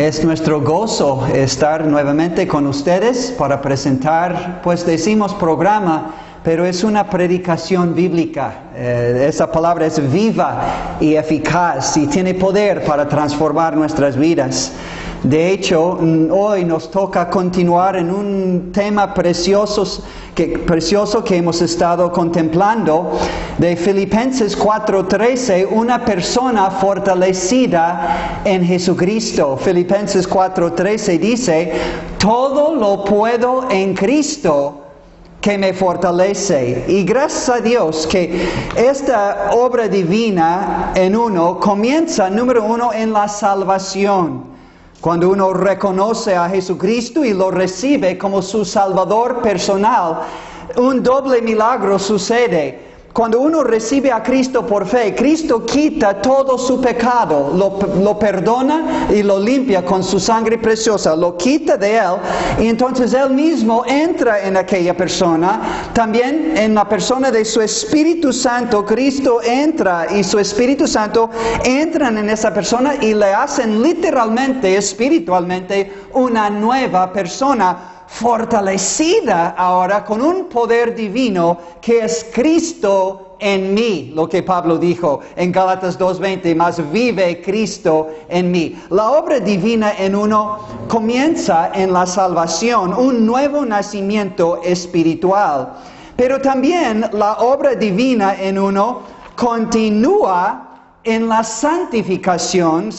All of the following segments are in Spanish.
Es nuestro gozo estar nuevamente con ustedes para presentar, pues decimos programa, pero es una predicación bíblica. Esa palabra es viva y eficaz y tiene poder para transformar nuestras vidas. De hecho, hoy nos toca continuar en un tema precioso que hemos estado contemplando de Filipenses 4:13, una persona fortalecida en Jesucristo. Filipenses 4:13 dice, todo lo puedo en Cristo que me fortalece. Y gracias a Dios que esta obra divina en uno comienza, número uno, en la salvación. Cuando uno reconoce a Jesucristo y lo recibe como su Salvador personal, un doble milagro sucede. Cuando uno recibe a Cristo por fe, Cristo quita todo su pecado, lo perdona y lo limpia con su sangre preciosa, lo quita de él y entonces él mismo entra en aquella persona. También en la persona de su Espíritu Santo, Cristo entra y su Espíritu Santo entran en esa persona y le hacen literalmente, espiritualmente, una nueva persona, fortalecida ahora con un poder divino que es Cristo en mí, lo que Pablo dijo en Gálatas 2:20, más vive Cristo en mí. La obra divina en uno comienza en la salvación, un nuevo nacimiento espiritual, pero también la obra divina en uno continúa en la santificación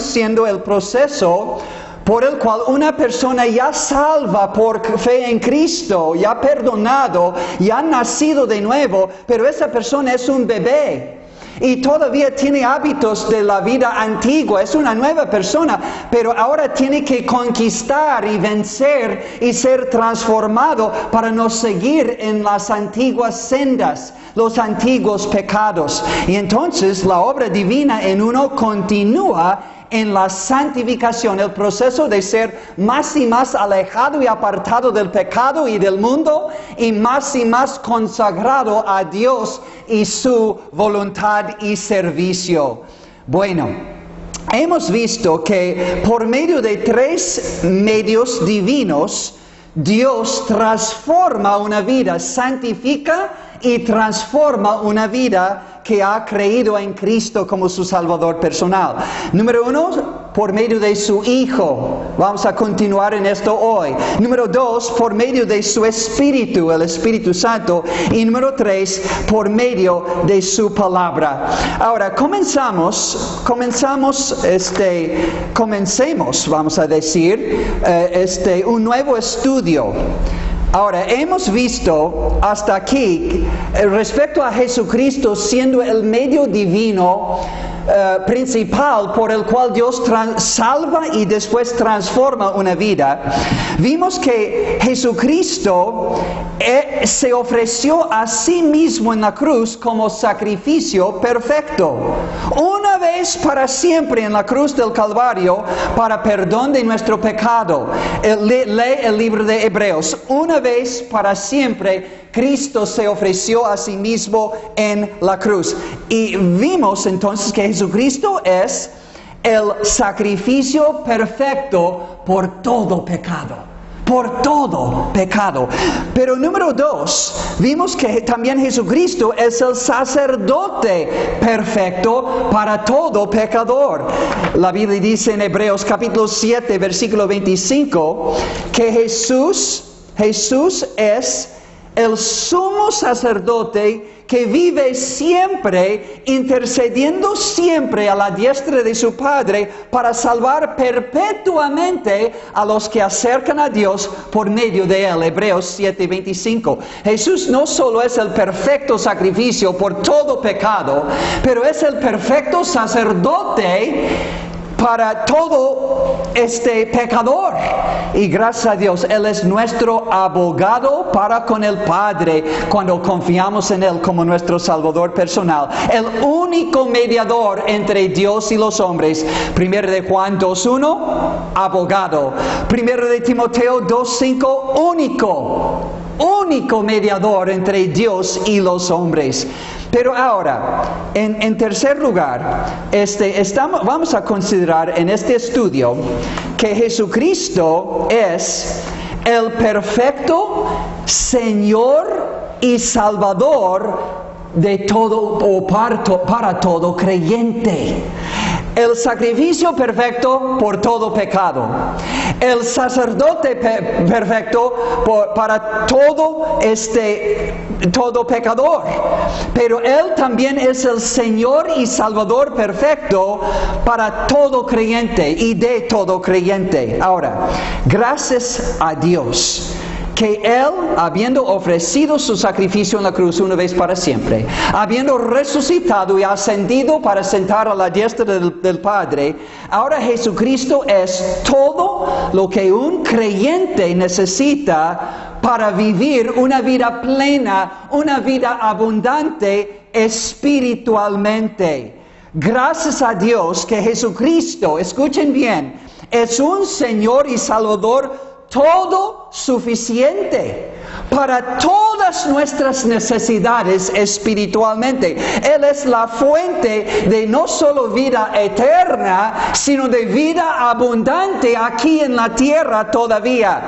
siendo el proceso por el cual una persona ya salva por fe en Cristo, ya perdonado, ya nacido de nuevo, pero esa persona es un bebé y todavía tiene hábitos de la vida antigua, es una nueva persona, pero ahora tiene que conquistar y vencer y ser transformado para no seguir en las antiguas sendas, los antiguos pecados. Y entonces la obra divina en uno continúa en la santificación, el proceso de ser más y más alejado y apartado del pecado y del mundo y más consagrado a Dios y su voluntad y servicio. Bueno, hemos visto que por medio de 3 medios divinos, Dios transforma una vida, santifica y transforma una vida que ha creído en Cristo como su Salvador personal. Número 1, por medio de su Hijo. Vamos a continuar en esto hoy. Número 2, por medio de su Espíritu, el Espíritu Santo. Y número 3, por medio de su palabra. Ahora, comencemos, vamos a decir, un nuevo estudio. Ahora, hemos visto hasta aquí, respecto a Jesucristo siendo el medio divino principal por el cual Dios salva y después transforma una vida, vimos que Jesucristo se ofreció a sí mismo en la cruz como sacrificio perfecto, una vez para siempre en la cruz del Calvario para perdón de nuestro pecado. Lee el libro de Hebreos. Una vez para siempre Cristo se ofreció a sí mismo en la cruz. Y vimos entonces que Jesucristo es el sacrificio perfecto por todo pecado. Por todo pecado. Pero número 2, vimos que también Jesucristo es el sacerdote perfecto para todo pecador. La Biblia dice en Hebreos capítulo 7, versículo 25, que Jesús es el sumo sacerdote que vive siempre, intercediendo siempre a la diestra de su Padre para salvar perpetuamente a los que acercan a Dios por medio de él. Hebreos 7:25. Jesús no solo es el perfecto sacrificio por todo pecado, pero es el perfecto sacerdote para todo pecador. Y gracias a Dios, Él es nuestro abogado para con el Padre cuando confiamos en Él como nuestro Salvador personal. El único mediador entre Dios y los hombres. 1 de Juan 2:1, abogado. 1 de Timoteo 2:5, único único mediador entre Dios y los hombres. Pero ahora, en tercer lugar, vamos a considerar en este estudio que Jesucristo es el perfecto Señor y Salvador de todo o para todo creyente. El sacrificio perfecto por todo pecado. El sacerdote perfecto para todo pecador. Pero Él también es el Señor y Salvador perfecto para todo creyente y de todo creyente. Ahora, gracias a Dios que Él, habiendo ofrecido su sacrificio en la cruz una vez para siempre, habiendo resucitado y ascendido para sentar a la diestra del Padre, ahora Jesucristo es todo lo que un creyente necesita para vivir una vida plena, una vida abundante espiritualmente. Gracias a Dios que Jesucristo, escuchen bien, es un Señor y Salvador todo suficiente para todas nuestras necesidades espiritualmente. Él es la fuente de no solo vida eterna, sino de vida abundante aquí en la tierra todavía.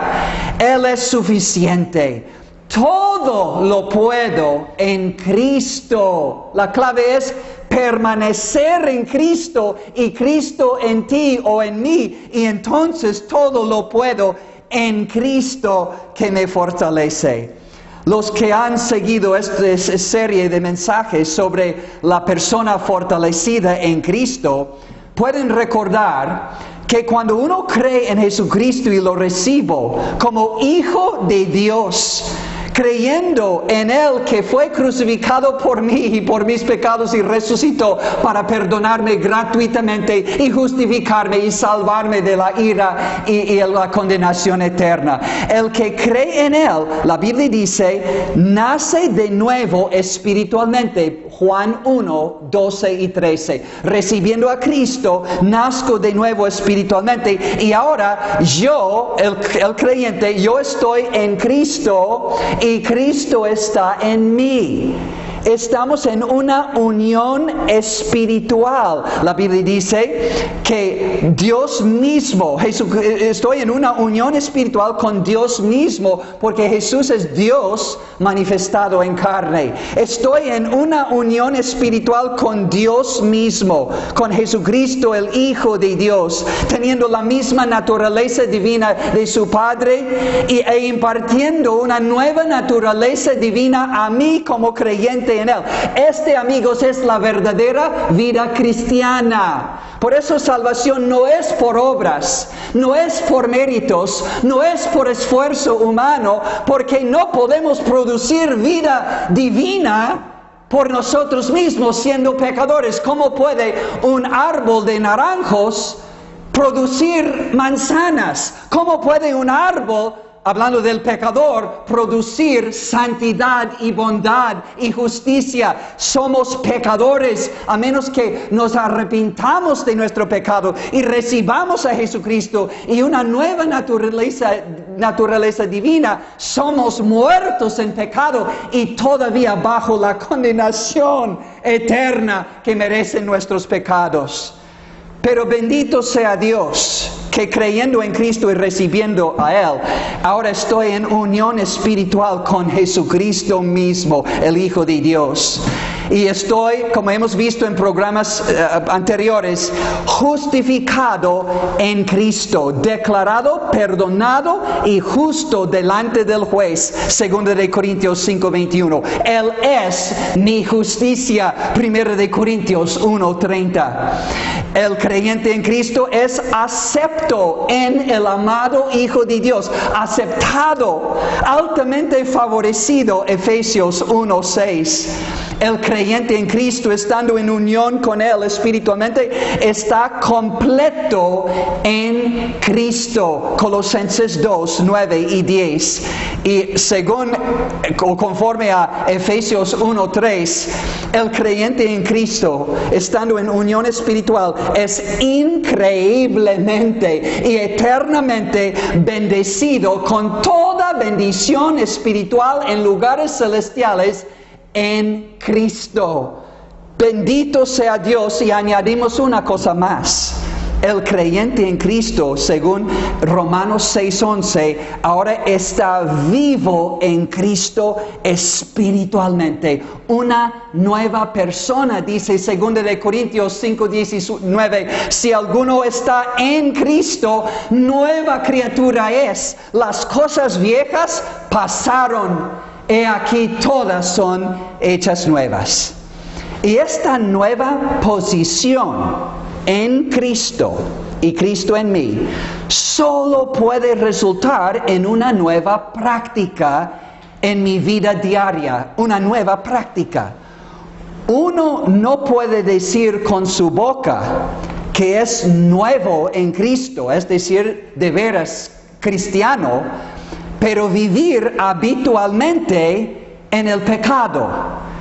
Él es suficiente. Todo lo puedo en Cristo. La clave es permanecer en Cristo y Cristo en ti o en mí, y entonces todo lo puedo en Cristo que me fortalece. Los que han seguido esta serie de mensajes sobre la persona fortalecida en Cristo pueden recordar que cuando uno cree en Jesucristo y lo recibo como hijo de Dios, creyendo en Él que fue crucificado por mí y por mis pecados y resucitó para perdonarme gratuitamente y justificarme y salvarme de la ira y la condenación eterna. El que cree en Él, la Biblia dice, nace de nuevo espiritualmente. Juan 1, 12 y 13. Recibiendo a Cristo, nazco de nuevo espiritualmente. Y ahora yo, el creyente, yo estoy en Cristo y Cristo está en mí. Estamos en una unión espiritual. La Biblia dice que Dios mismo, estoy en una unión espiritual con Dios mismo, porque Jesús es Dios manifestado en carne. Estoy en una unión espiritual con Dios mismo, con Jesucristo, el Hijo de Dios, teniendo la misma naturaleza divina de su Padre e impartiendo una nueva naturaleza divina a mí como creyente en Él. Amigos, es la verdadera vida cristiana. Por eso salvación no es por obras, no es por méritos, no es por esfuerzo humano, porque no podemos producir vida divina por nosotros mismos siendo pecadores. ¿Cómo puede un árbol de naranjos producir manzanas? ¿Cómo puede un árbol, hablando del pecador, producir santidad y bondad y justicia? Somos pecadores, a menos que nos arrepintamos de nuestro pecado y recibamos a Jesucristo y una nueva naturaleza divina. Somos muertos en pecado y todavía bajo la condenación eterna que merecen nuestros pecados. Pero bendito sea Dios, que creyendo en Cristo y recibiendo a Él, ahora estoy en unión espiritual con Jesucristo mismo, el Hijo de Dios. Y estoy, como hemos visto en programas anteriores, justificado en Cristo, declarado, perdonado y justo delante del juez, 2 Corintios 5:21. Él es mi justicia, 1 Corintios 1:30. El creyente en Cristo es acepto en el amado Hijo de Dios, aceptado, altamente favorecido, Efesios 1:6. El creyente en Cristo, estando en unión con Él espiritualmente, está completo en Cristo. Colosenses 2, 9 y 10. Y conforme a Efesios 1:3, el creyente en Cristo, estando en unión espiritual, es increíblemente y eternamente bendecido con toda bendición espiritual en lugares celestiales en Cristo. Bendito sea Dios, y añadimos una cosa más. El creyente en Cristo, según Romanos 6:11, ahora está vivo en Cristo espiritualmente. Una nueva persona, dice 2 de Corintios 5:19. Si alguno está en Cristo, nueva criatura es. Las cosas viejas pasaron, he aquí todas son hechas nuevas. Y esta nueva posición en Cristo y Cristo en mí solo puede resultar en una nueva práctica en mi vida diaria, una nueva práctica. Uno no puede decir con su boca que es nuevo en Cristo, es decir, de veras cristiano, pero vivir habitualmente en el pecado,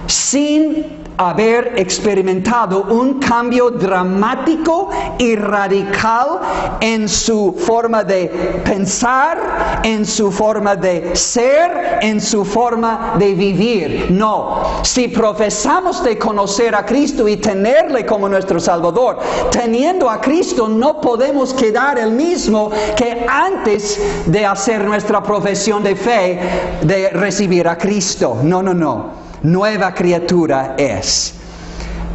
sin haber experimentado un cambio dramático y radical en su forma de pensar, en su forma de ser, en su forma de vivir. No, si profesamos de conocer a Cristo y tenerle como nuestro Salvador, teniendo a Cristo no podemos quedar el mismo que antes de hacer nuestra profesión de fe, de recibir a Cristo. No. Nueva criatura es.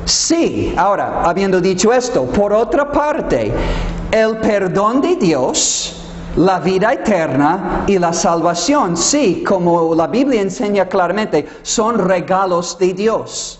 Sí, ahora, habiendo dicho esto, por otra parte, el perdón de Dios, la vida eterna y la salvación, sí, como la Biblia enseña claramente, son regalos de Dios.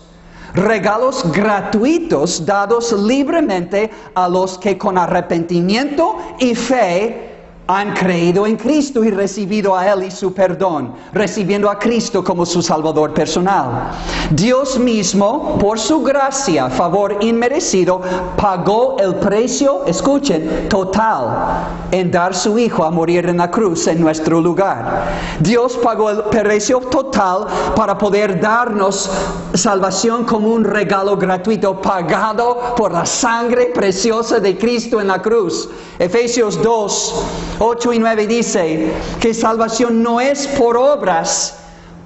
Regalos gratuitos dados libremente a los que con arrepentimiento y fe han creído en Cristo y recibido a Él y su perdón, recibiendo a Cristo como su Salvador personal. Dios mismo, por su gracia, favor inmerecido, pagó el precio, escuchen, total, en dar su Hijo a morir en la cruz en nuestro lugar. Dios pagó el precio total para poder darnos salvación como un regalo gratuito, pagado por la sangre preciosa de Cristo en la cruz. Efesios 2:8 y 9 dice que salvación no es por obras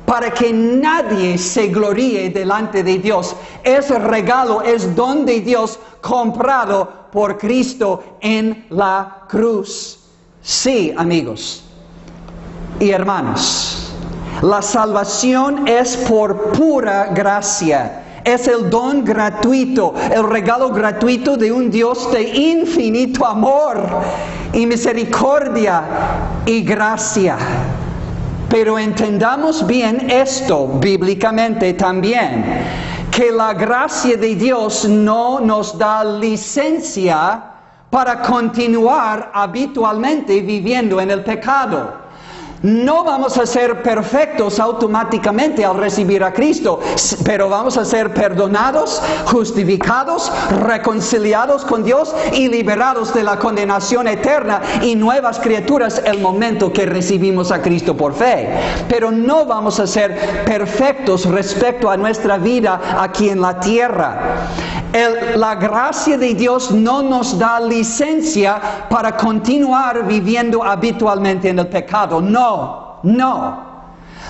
para que nadie se gloríe delante de Dios. Es regalo, es don de Dios comprado por Cristo en la cruz. Sí, amigos y hermanos, la salvación es por pura gracia. Es el don gratuito, el regalo gratuito de un Dios de infinito amor y misericordia y gracia. Pero entendamos bien esto bíblicamente también, que la gracia de Dios no nos da licencia para continuar habitualmente viviendo en el pecado. No vamos a ser perfectos automáticamente al recibir a Cristo, pero vamos a ser perdonados, justificados, reconciliados con Dios y liberados de la condenación eterna y nuevas criaturas el momento que recibimos a Cristo por fe. Pero no vamos a ser perfectos respecto a nuestra vida aquí en la tierra. La gracia de Dios no nos da licencia para continuar viviendo habitualmente en el pecado. No.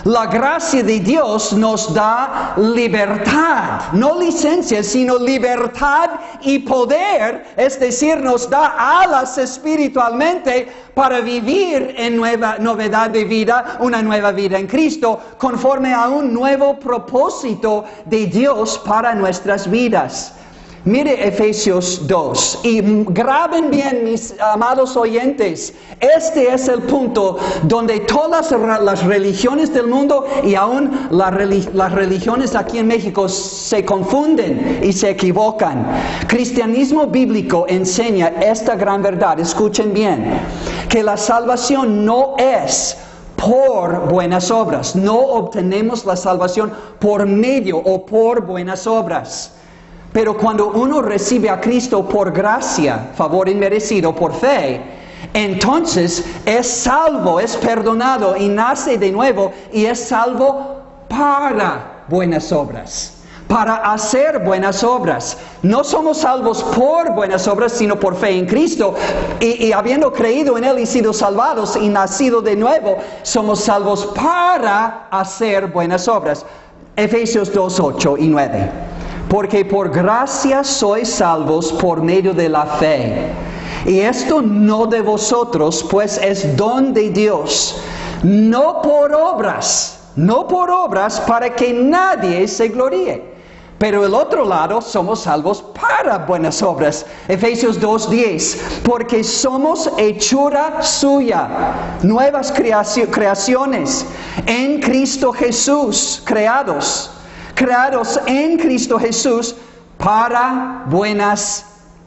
La gracia de Dios nos da libertad, no licencia, sino libertad y poder, es decir, nos da alas espiritualmente para vivir en novedad de vida, una nueva vida en Cristo, conforme a un nuevo propósito de Dios para nuestras vidas. Mire Efesios 2 y graben bien, mis amados oyentes, este es el punto donde todas las religiones del mundo y aún las religiones aquí en México se confunden y se equivocan. Cristianismo bíblico enseña esta gran verdad, escuchen bien, que la salvación no es por buenas obras, no obtenemos la salvación por medio o por buenas obras. Pero cuando uno recibe a Cristo por gracia, favor inmerecido, por fe, entonces es salvo, es perdonado y nace de nuevo y es salvo para buenas obras. para hacer buenas obras. No somos salvos por buenas obras, sino por fe en Cristo. Y habiendo creído en Él y sido salvados y nacido de nuevo, somos salvos para hacer buenas obras. Efesios 2, 8 y 9. Porque por gracia sois salvos por medio de la fe. Y esto no de vosotros, pues es don de Dios, no por obras para que nadie se gloríe. Pero el otro lado, somos salvos para buenas obras. Efesios 2:10, porque somos hechura suya, nuevas creaciones en Cristo Jesús, creados en Cristo Jesús para buenas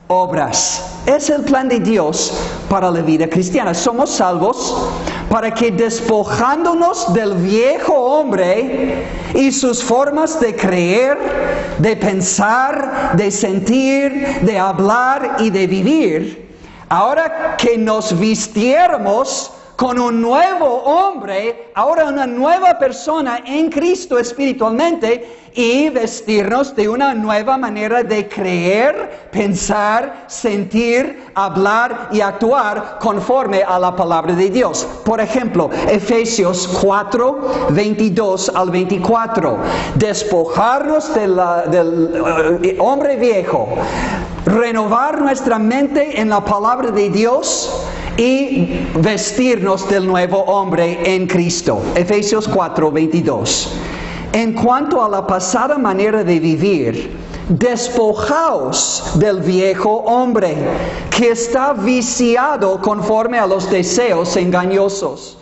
obras. Es el plan de Dios para la vida cristiana. Somos salvos para que despojándonos del viejo hombre y sus formas de creer, de pensar, de sentir, de hablar y de vivir, ahora que nos vistiéramos con un nuevo hombre, ahora una nueva persona en Cristo espiritualmente, y vestirnos de una nueva manera de creer, pensar, sentir, hablar y actuar conforme a la palabra de Dios. Por ejemplo, Efesios 4, 22 al 24. Despojarnos del hombre viejo, renovar nuestra mente en la palabra de Dios y vestirnos del nuevo hombre en Cristo. Efesios 4, 22. En cuanto a la pasada manera de vivir, despojaos del viejo hombre que está viciado conforme a los deseos engañosos.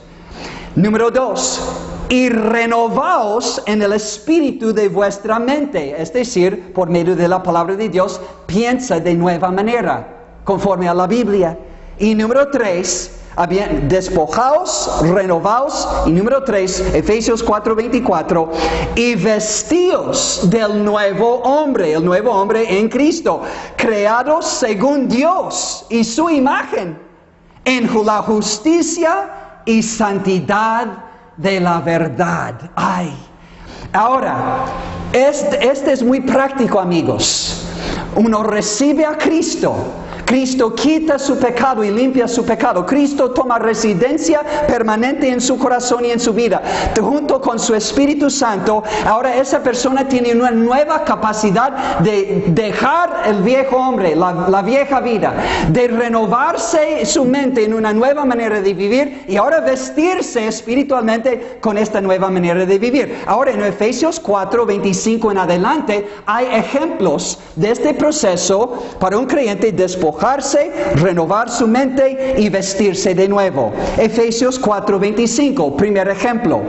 Número 2. Y renovaos en el espíritu de vuestra mente, es decir, por medio de la palabra de Dios, piensa de nueva manera, conforme a la Biblia. Y número 3, despojaos, renovaos. Y número 3, Efesios 4:24, y vestíos del nuevo hombre, el nuevo hombre en Cristo, creados según Dios y su imagen, en la justicia y santidad de la verdad. Ay, ahora, este es muy práctico, amigos. Uno recibe a Cristo. Cristo quita su pecado y limpia su pecado. Cristo toma residencia permanente en su corazón y en su vida. Junto con su Espíritu Santo, ahora esa persona tiene una nueva capacidad de dejar el viejo hombre, la vieja vida, de renovarse su mente en una nueva manera de vivir y ahora vestirse espiritualmente con esta nueva manera de vivir. Ahora en Efesios 4, 25 en adelante hay ejemplos de este proceso para un creyente despojarse, renovar su mente y vestirse de nuevo. Efesios 4:25, primer ejemplo.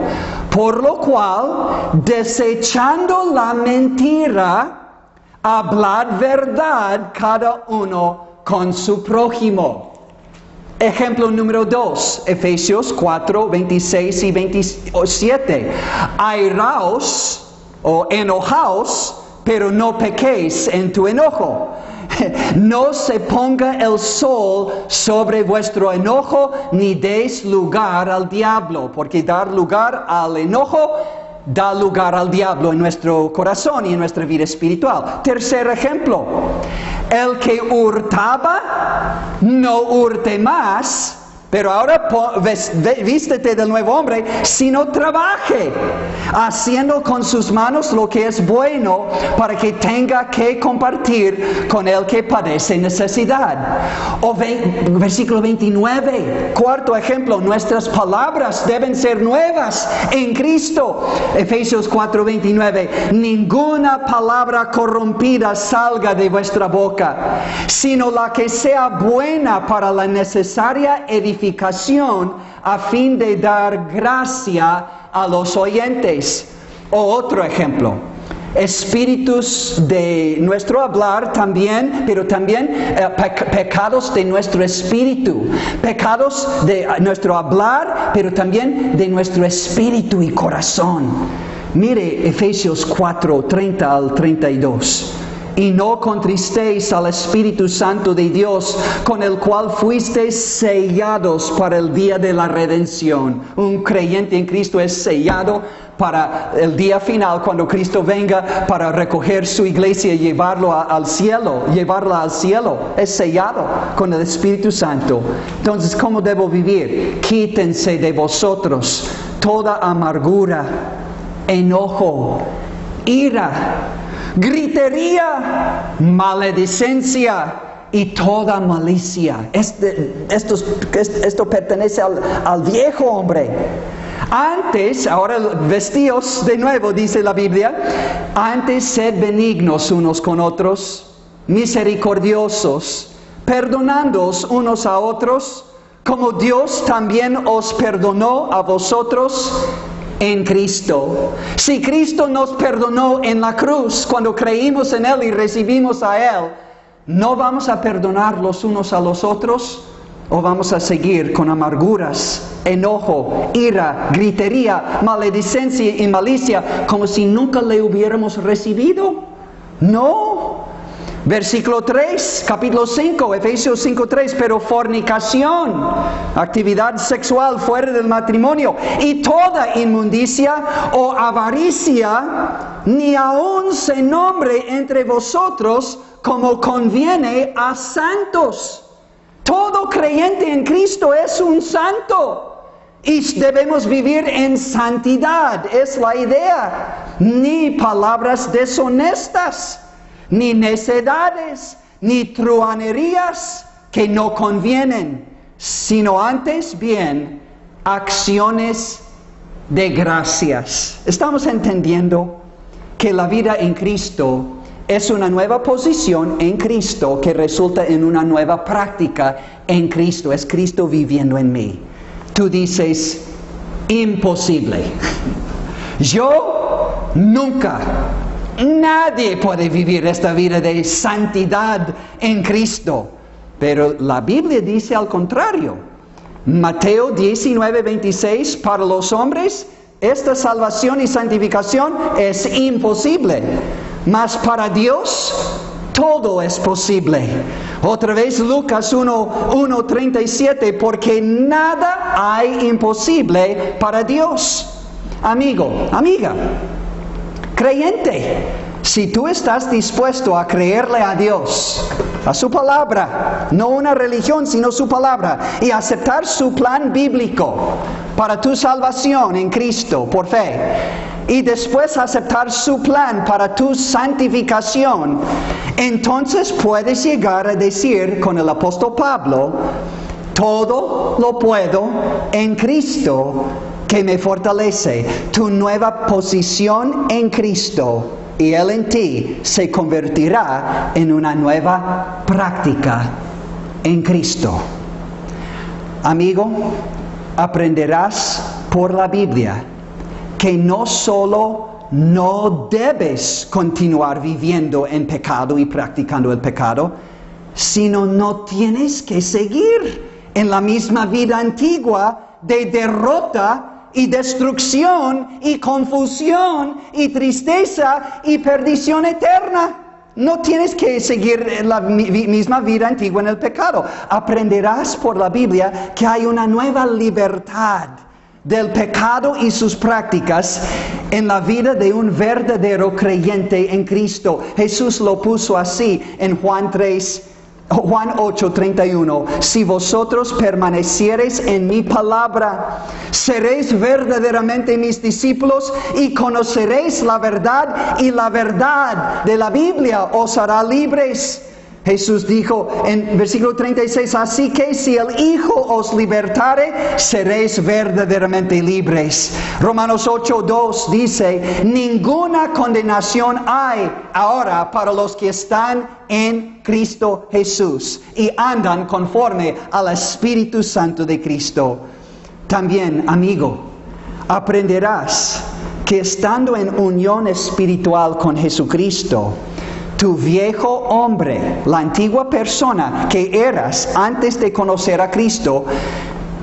Por lo cual, desechando la mentira, hablad verdad cada uno con su prójimo. Ejemplo número 2, Efesios 4:26 y 27. Airaos o enojaos, pero no pequéis en tu enojo. No se ponga el sol sobre vuestro enojo, ni deis lugar al diablo, porque dar lugar al enojo da lugar al diablo en nuestro corazón y en nuestra vida espiritual. Tercer ejemplo, el que hurtaba, no hurte más, pero ahora vístete del nuevo hombre, sino trabaje, haciendo con sus manos lo que es bueno, para que tenga que compartir con el que padece necesidad. Versículo 29, cuarto ejemplo, nuestras palabras deben ser nuevas en Cristo. Efesios 4:29, ninguna palabra corrompida salga de vuestra boca, sino la que sea buena para la necesaria edificación, a fin de dar gracia a los oyentes. O otro ejemplo, espíritus de nuestro hablar también, pero también pecados de nuestro espíritu, pecados de nuestro hablar, pero también de nuestro espíritu y corazón. Mire Efesios 4, 30 al 32. Y no contristéis al Espíritu Santo de Dios, con el cual fuisteis sellados para el día de la redención. Un creyente en Cristo es sellado para el día final, cuando Cristo venga para recoger su iglesia y llevarla al cielo. Es sellado con el Espíritu Santo. Entonces, ¿cómo debo vivir? Quítense de vosotros toda amargura, enojo, ira, gritería, maledicencia y toda malicia. Esto pertenece al viejo hombre. Antes, ahora vestíos de nuevo, dice la Biblia, antes sed benignos unos con otros, misericordiosos, perdonándoos unos a otros, como Dios también os perdonó a vosotros en Cristo. Si Cristo nos perdonó en la cruz, cuando creímos en Él y recibimos a Él, ¿no vamos a perdonar los unos a los otros? ¿O vamos a seguir con amarguras, enojo, ira, gritería, maledicencia y malicia, como si nunca le hubiéramos recibido? No. Versículo 3, capítulo 5, Efesios 5:3, pero fornicación, actividad sexual fuera del matrimonio, y toda inmundicia o avaricia, ni aun se nombre entre vosotros como conviene a santos. Todo creyente en Cristo es un santo y debemos vivir en santidad, es la idea. Ni palabras deshonestas, ni necedades, ni truhanerías que no convienen, sino antes bien acciones de gracias. Estamos entendiendo que la vida en Cristo es una nueva posición en Cristo que resulta en una nueva práctica en Cristo. Es Cristo viviendo en mí. Tú dices, imposible. Yo nunca, nadie puede vivir esta vida de santidad en Cristo. Pero la Biblia dice al contrario. Mateo 19:26, para los hombres, esta salvación y santificación es imposible. Mas para Dios todo es posible. Otra vez Lucas 1:37, porque nada hay imposible para Dios. Amigo, amiga, creyente, si tú estás dispuesto a creerle a Dios, a su palabra, no una religión, sino su palabra, y aceptar su plan bíblico para tu salvación en Cristo por fe, y después aceptar su plan para tu santificación, entonces puedes llegar a decir con el apóstol Pablo, todo lo puedo en Cristo que me fortalece. Tu nueva posición en Cristo y Él en ti se convertirá en una nueva práctica en Cristo. Amigo, aprenderás por la Biblia que no solo no debes continuar viviendo en pecado y practicando el pecado, sino no tienes que seguir en la misma vida antigua de derrota y destrucción y confusión y tristeza y perdición eterna. No tienes que seguir la misma vida antigua en el pecado. Aprenderás por la Biblia que hay una nueva libertad del pecado y sus prácticas en la vida de un verdadero creyente en Cristo. Jesús lo puso así en Juan 8:31. Si vosotros permaneciereis en mi palabra, seréis verdaderamente mis discípulos y conoceréis la verdad, y la verdad de la Biblia os hará libres. Jesús dijo en versículo 36, así que si el Hijo os libertare, seréis verdaderamente libres. Romanos 8:2 dice, ninguna condenación hay ahora para los que están en Cristo Jesús y andan conforme al Espíritu Santo de Cristo. También, amigo, aprenderás que estando en unión espiritual con Jesucristo, tu viejo hombre, la antigua persona que eras antes de conocer a Cristo,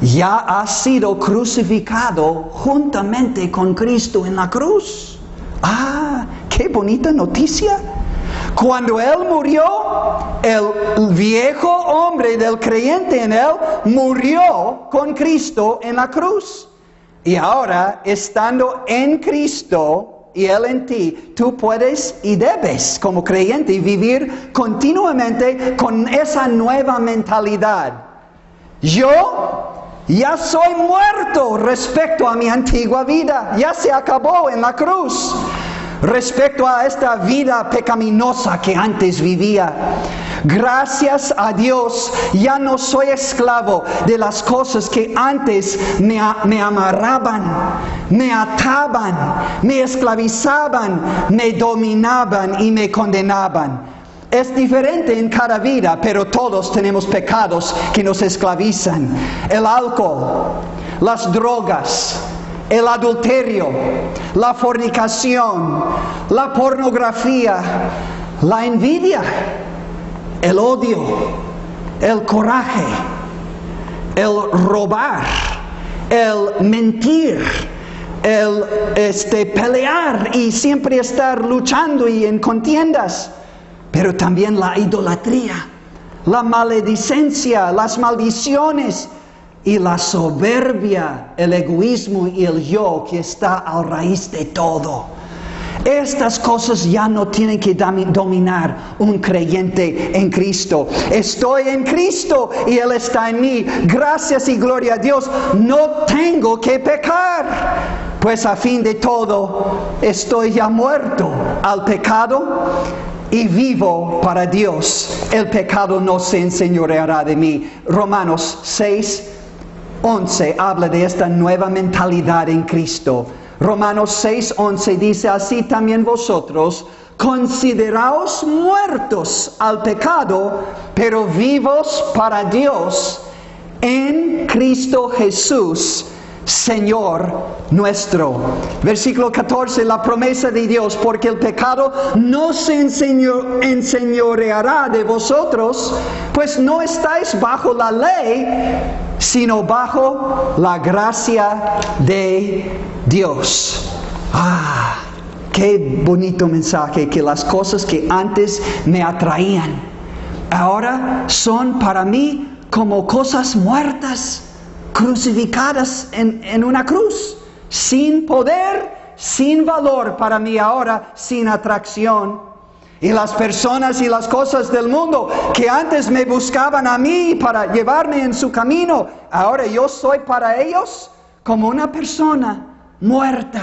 ya ha sido crucificado juntamente con Cristo en la cruz. ¡Ah! ¡Qué bonita noticia! Cuando Él murió, el viejo hombre del creyente en Él murió con Cristo en la cruz. Y ahora, estando en Cristo y Él en ti, tú puedes y debes, como creyente, vivir continuamente con esa nueva mentalidad. Yo ya soy muerto respecto a mi antigua vida. Ya se acabó en la cruz. Respecto a esta vida pecaminosa que antes vivía. Gracias a Dios, ya no soy esclavo de las cosas que antes me amarraban, me ataban, me esclavizaban, me dominaban y me condenaban. Es diferente en cada vida, pero todos tenemos pecados que nos esclavizan. El alcohol, las drogas, el adulterio, la fornicación, la pornografía, la envidia, el odio, el coraje, el robar, el mentir, el pelear y siempre estar luchando y en contiendas. Pero también la idolatría, la maledicencia, las maldiciones y la soberbia, el egoísmo y el yo que está a raíz de todo. Estas cosas ya no tienen que dominar un creyente en Cristo. Estoy en Cristo y Él está en mí. Gracias y gloria a Dios. No tengo que pecar, pues a fin de todo estoy ya muerto al pecado y vivo para Dios. El pecado no se enseñoreará de mí. Romanos 6:11 habla de esta nueva mentalidad en Cristo. Romanos 6:11 dice: así también vosotros consideraos muertos al pecado, pero vivos para Dios en Cristo Jesús, Señor nuestro. Versículo 14, la promesa de Dios: porque el pecado no se enseñoreará de vosotros, pues no estáis bajo la ley, sino bajo la gracia de Dios. Qué bonito mensaje, que las cosas que antes me atraían, ahora son para mí como cosas muertas, crucificadas en una cruz, sin poder, sin valor para mí ahora, sin atracción. Y las personas y las cosas del mundo que antes me buscaban a mí para llevarme en su camino, ahora yo soy para ellos como una persona muerta.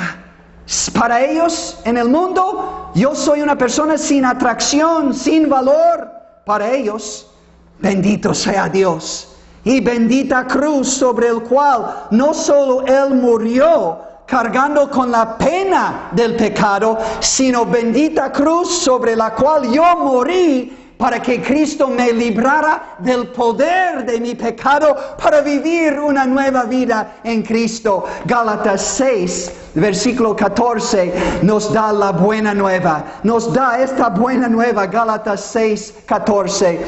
Para ellos en el mundo yo soy una persona sin atracción, sin valor. Para ellos, bendito sea Dios. Y bendita cruz sobre el cual no solo Él murió cargando con la pena del pecado, sino bendita cruz sobre la cual yo morí para que Cristo me librara del poder de mi pecado para vivir una nueva vida en Cristo. Gálatas 6, versículo 14 nos da la buena nueva. Nos da esta buena nueva. Gálatas 6, 14.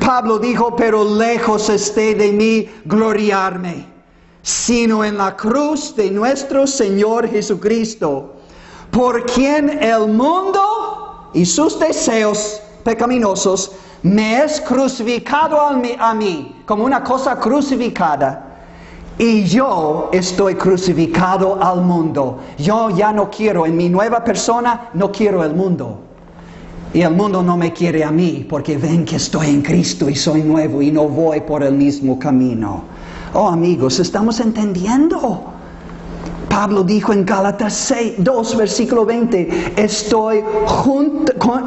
Pablo dijo: pero lejos esté de mí gloriarme, sino en la cruz de nuestro Señor Jesucristo, por quien el mundo y sus deseos pecaminosos me es crucificado a mí, como una cosa crucificada, y yo estoy crucificado al mundo. Yo ya no quiero, en mi nueva persona, no quiero el mundo. Y el mundo no me quiere a mí, porque ven que estoy en Cristo y soy nuevo y no voy por el mismo camino. Oh amigos, ¿estamos entendiendo? Pablo dijo en Gálatas 2, versículo 20, estoy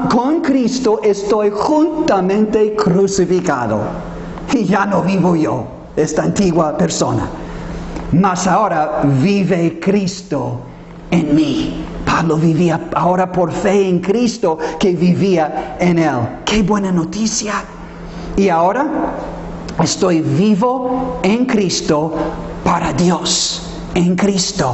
con Cristo, estoy juntamente crucificado. Y ya no vivo yo, esta antigua persona, mas ahora vive Cristo en mí. Pablo vivía ahora por fe en Cristo, que vivía en Él. ¡Qué buena noticia! Y ahora estoy vivo en Cristo para Dios. En Cristo,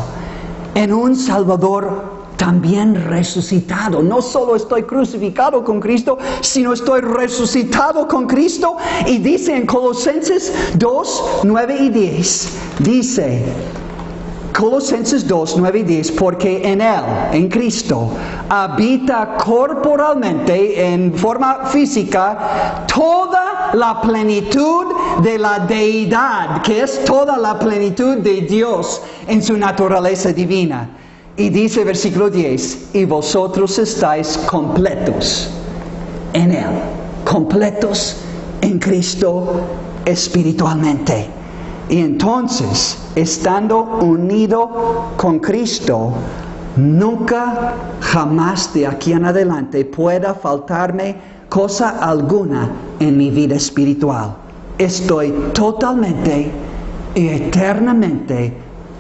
en un Salvador también resucitado. No solo estoy crucificado con Cristo, sino estoy resucitado con Cristo. Y dice en Colosenses 2, 9 y 10, dice Colosenses 2, 9 y 10, porque en Él, en Cristo, habita corporalmente, en forma física, toda la plenitud de la deidad, que es toda la plenitud de Dios en su naturaleza divina. Y dice versículo 10, y vosotros estáis completos en Él, completos en Cristo espiritualmente. Y entonces, estando unido con Cristo, nunca, jamás de aquí en adelante pueda faltarme cosa alguna en mi vida espiritual. Estoy totalmente y eternamente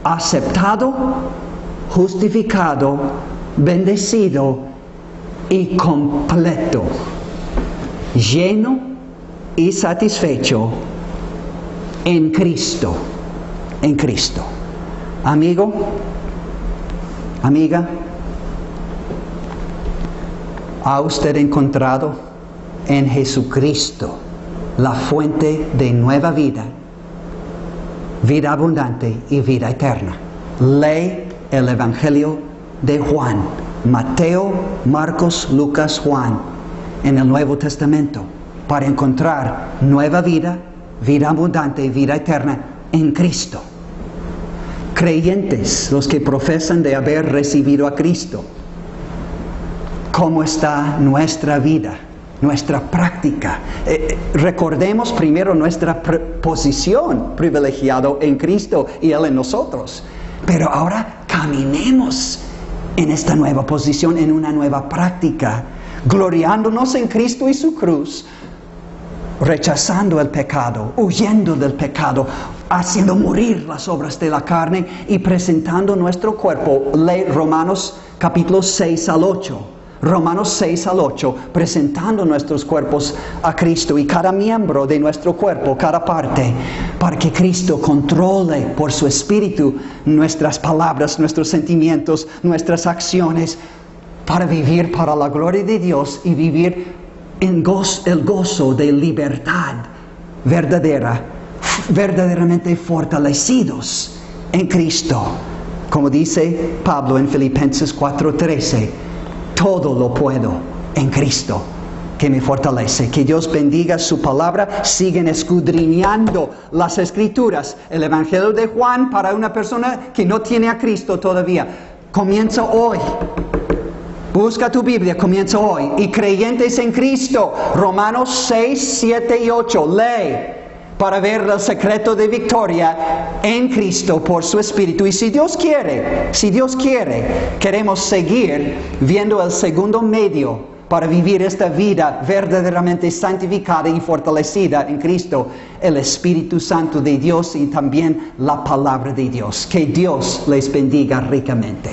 aceptado, justificado, bendecido y completo, lleno y satisfecho en Cristo, en Cristo. Amigo, amiga, ¿ha usted encontrado en Jesucristo la fuente de nueva vida, vida abundante y vida eterna? Lee el Evangelio de Juan, Mateo, Marcos, Lucas, Juan, en el Nuevo Testamento, para encontrar nueva vida, vida abundante y vida eterna en Cristo. Creyentes, los que profesan de haber recibido a Cristo, ¿cómo está nuestra vida, nuestra práctica? Recordemos primero nuestra posición privilegiada en Cristo y Él en nosotros. Pero ahora caminemos en esta nueva posición, en una nueva práctica, gloriándonos en Cristo y su cruz, rechazando el pecado, huyendo del pecado, haciendo morir las obras de la carne y presentando nuestro cuerpo. Lee Romanos capítulo 6 al 8. Romanos 6 al 8, presentando nuestros cuerpos a Cristo y cada miembro de nuestro cuerpo, cada parte, para que Cristo controle por su Espíritu nuestras palabras, nuestros sentimientos, nuestras acciones, para vivir para la gloria de Dios y vivir en el gozo de libertad verdaderamente fortalecidos en Cristo. Como dice Pablo en Filipenses 4:13, todo lo puedo en Cristo que me fortalece. Que Dios bendiga su palabra. Siguen escudriñando las Escrituras. El Evangelio de Juan para una persona que no tiene a Cristo todavía. Comienza hoy. Busca tu Biblia, comienza hoy. Y creyentes en Cristo, Romanos 6, 7 y 8. Lee para ver el secreto de victoria en Cristo por su Espíritu. Y si Dios quiere, queremos seguir viendo el segundo medio para vivir esta vida verdaderamente santificada y fortalecida en Cristo, el Espíritu Santo de Dios y también la palabra de Dios. Que Dios les bendiga ricamente.